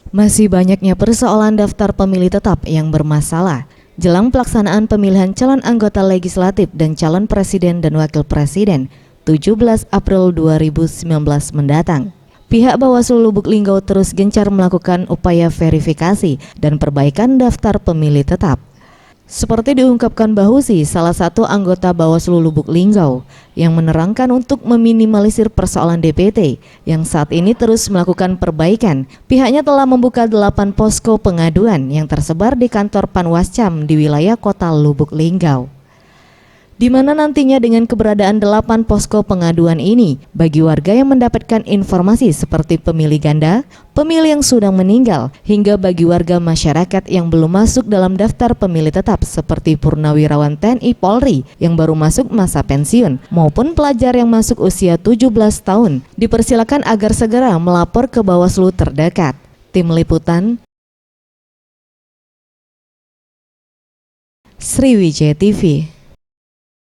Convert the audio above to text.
Masih banyaknya persoalan daftar pemilih tetap yang bermasalah jelang pelaksanaan pemilihan calon anggota legislatif dan calon presiden dan wakil presiden 17 April 2019 mendatang. Pihak Bawaslu Lubuk Linggau terus gencar melakukan upaya verifikasi dan perbaikan daftar pemilih tetap. Seperti diungkapkan Bahusi, salah satu anggota Bawaslu Lubuk Linggau, yang menerangkan untuk meminimalisir persoalan DPT yang saat ini terus melakukan perbaikan, pihaknya telah membuka 8 posko pengaduan yang tersebar di kantor Panwascam di wilayah kota Lubuk Linggau. Di mana nantinya dengan keberadaan 8 posko pengaduan ini, bagi warga yang mendapatkan informasi seperti pemilih ganda, pemilih yang sudah meninggal, hingga bagi warga masyarakat yang belum masuk dalam daftar pemilih tetap seperti purnawirawan TNI Polri yang baru masuk masa pensiun, maupun pelajar yang masuk usia 17 tahun, dipersilakan agar segera melapor ke Bawaslu terdekat. Tim Liputan, Sriwijaya TV.